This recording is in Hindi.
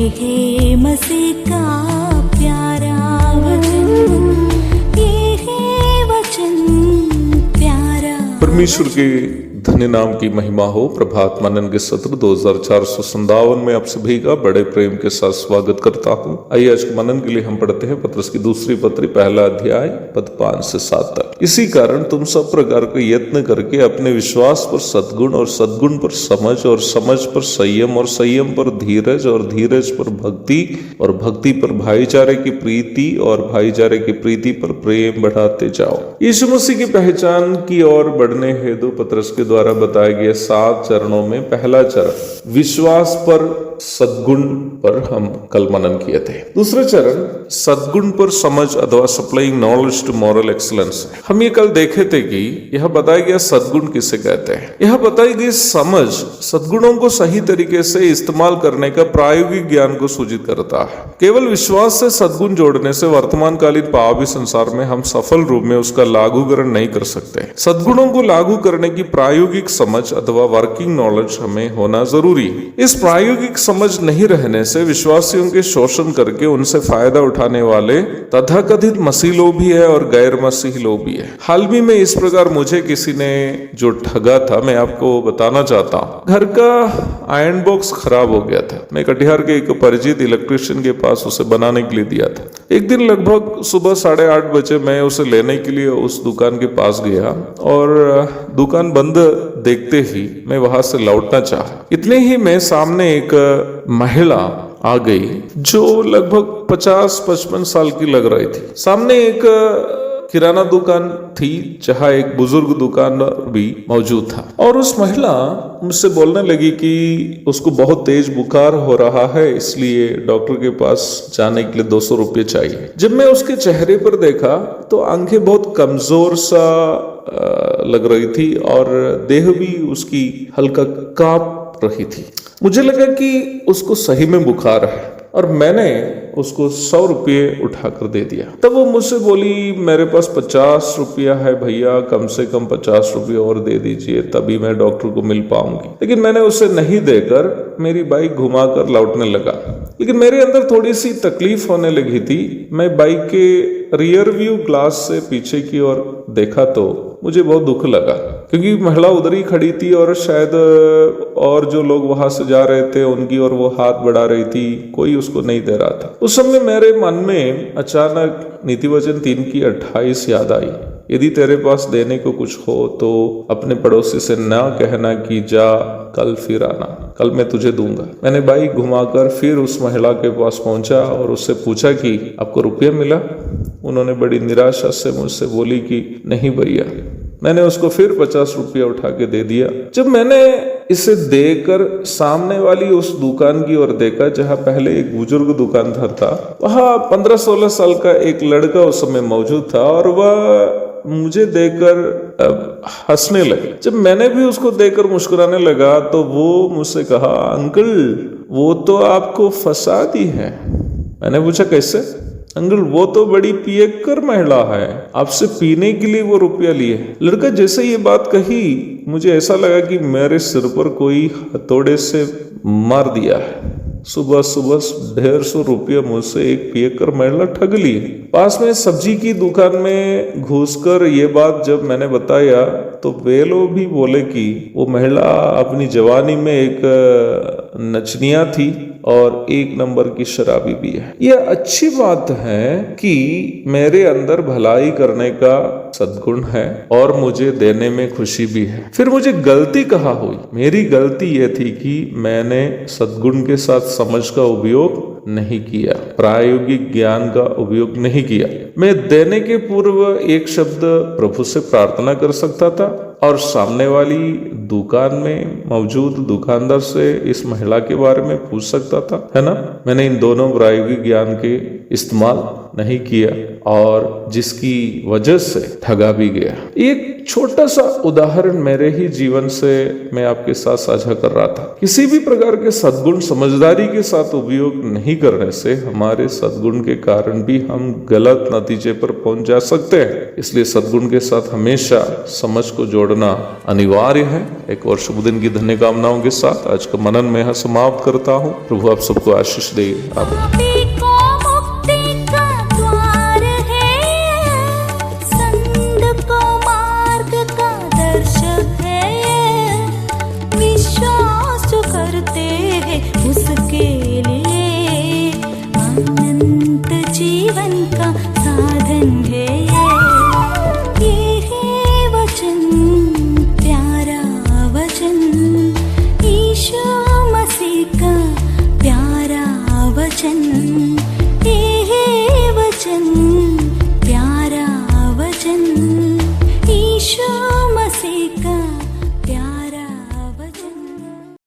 है मसीह का प्यारा वचन, ये है वचन प्यारा। परमेश्वर के धन्य नाम की महिमा हो। प्रभात मनन के सत्र 2457 में आप सभी का बड़े प्रेम के साथ स्वागत करता हूँ। आइए आज के मनन के लिए हम पढ़ते हैं पत्रस की दूसरी पत्री, पहला अध्याय, पद 5 से 7 तक। इसी कारण तुम सब प्रकार का यत्न करके अपने विश्वास पर सद्गुण और सद्गुण पर समझ और समझ पर संयम और संयम पर धीरज और धीरज पर भक्ति और भक्ति पर भाईचारे की प्रीति और भाईचारे की प्रीति पर प्रेम बढ़ाते जाओ। यीशु मसीह की पहचान की ओर बढ़ने हेतु पत्रस के द्वारा बताए गए 7 चरणों में पहला चरण विश्वास पर सद्गुण पर हम कल मनन किए थे। दूसरा चरण सद्गुण पर समझ अथवा supplying knowledge to moral excellence. हम ये कल देखे थे कि यह बताया गया सद्गुण किसे कहते हैं। यह बताई गई समझ सद्गुणों को सही तरीके से इस्तेमाल करने का प्रायोगिक ज्ञान को सूचित करता है। केवल विश्वास से सद्गुण जोड़ने से वर्तमान कालीन पापी संसार में हम सफल रूप में उसका लागूकरण नहीं कर सकते। सद्गुणों को लागू करने की प्रायोगिक समझ अथवा वर्किंग नॉलेज हमें होना जरूरी है। इस प्रायोगिक समझ नहीं रहने से विश्वासियों के शोषण करके उनसे फायदा उठाने वाले तथाकथित मसीह लोग भी है और गैर मसीह लोग भी है। हाल ही में इस प्रकार मुझे किसी ने जो ठगा था, मैं आपको बताना चाहता हूँ। घर का आयरन बॉक्स खराब हो गया था। मैं कटिहार के एक परिचित इलेक्ट्रिशियन के पास उसे बनाने के लिए दिया था। एक दिन लगभग सुबह 8:30 बजे मैं उसे लेने के लिए उस दुकान के पास गया और दुकान बंद देखते ही मैं वहां से लौटना चाहा। इतने ही में सामने एक महिला आ गई जो लगभग 50-55 साल की लग रही थी। सामने एक किराना दुकान थी जहाँ एक बुजुर्ग दुकानदार भी मौजूद था और उस महिला मुझसे बोलने लगी कि उसको बहुत तेज बुखार हो रहा है, इसलिए डॉक्टर के पास जाने के लिए 200 रुपये चाहिए। जब मैं उसके चेहरे पर देखा तो आंखें बहुत कमजोर सा लग रही थी और देह भी उसकी हल्का कांप रही थी। मुझे लगा कि उसको सही में बुखार है और मैंने उसको 100 रुपये उठाकर दे दिया। तब वो मुझसे बोली, मेरे पास 50 रुपया है भैया, कम से कम 50 रुपये और दे दीजिए, तभी मैं डॉक्टर को मिल पाऊंगी। लेकिन मैंने उसे नहीं देकर मेरी बाइक घुमाकर लौटने लगा। लेकिन मेरे अंदर थोड़ी सी तकलीफ होने लगी थी। मैं बाइक के रियर व्यू ग्लास से पीछे की ओर देखा तो मुझे बहुत दुख लगा, क्योंकि महिला उधर ही खड़ी थी और शायद और जो लोग वहां से जा रहे थे उनकी ओर वो हाथ बढ़ा रही थी, कोई उसको नहीं दे रहा था। उस समय मेरे मन में अचानक नीति वचन 3:28 याद आई। यदि तेरे पास देने को कुछ हो तो अपने पड़ोसी से ना कहना कि जा कल फिर आना, कल मैं तुझे दूंगा। मैंने बाइक घुमाकर फिर उस महिला के पास पहुंचा और उससे पूछा कि आपको रुपया मिला? उन्होंने बड़ी निराशा से मुझसे बोली कि नहीं भैया। मैंने उसको फिर 50 रुपया उठा के दे दिया। जब मैंने इसे देकर सामने वाली उस दुकान की ओर देखा जहां पहले एक बुजुर्ग दुकानदार था, वहां 15-16 साल का एक लड़का उस समय मौजूद था और वह मुझे देखकर हंसने लगे। जब मैंने भी उसको देखकर मुस्कुराने लगा तो वो मुझसे कहा, अंकल वो तो आपको फंसा दी है। मैंने पूछा कैसे? अंकल वो तो बड़ी पियक्कर महिला है, आपसे पीने के लिए वो रुपया लिए। लड़का जैसे ये बात कही मुझे ऐसा लगा कि मेरे सिर पर कोई हथौड़े से मार दिया है। सुबह सुबह 150 रुपया मुझसे एक पियक्कर महिला ठग ली। पास में सब्जी की दुकान में घुसकर ये बात जब मैंने बताया तो वे लोग भी बोले कि वो महिला अपनी जवानी में एक नचनिया थी और 1 नंबर की शराबी भी है। यह अच्छी बात है कि मेरे अंदर भलाई करने का सद्गुण है और मुझे देने में खुशी भी है। फिर मुझे गलती कहाँ हुई? मेरी गलती यह थी कि मैंने सद्गुण के साथ समझ का उपयोग नहीं किया, प्रायोगिक ज्ञान का उपयोग नहीं किया। मैं देने के पूर्व एक शब्द प्रभु से प्रार्थना कर सकता था और सामने वाली दुकान में मौजूद दुकानदार से इस महिला के बारे में पूछ सकता था, है ना? मैंने इन दोनों प्रायोगिक ज्ञान के इस्तेमाल नहीं किया और जिसकी वजह से ठगा भी गया। एक छोटा सा उदाहरण मेरे ही जीवन से मैं आपके साथ साझा कर रहा था। किसी भी प्रकार के सद्गुण समझदारी के साथ उपयोग नहीं करने से हमारे सद्गुण के कारण भी हम गलत नतीजे पर पहुंच जा सकते हैं। इसलिए सद्गुण के साथ हमेशा समझ को जोड़ना अनिवार्य है। एक और शुभ दिन की धन्य कामनाओं के साथ आज का मनन में यहाँ समाप्त करता हूँ। प्रभु आप सबको आशीष दे। आमीन।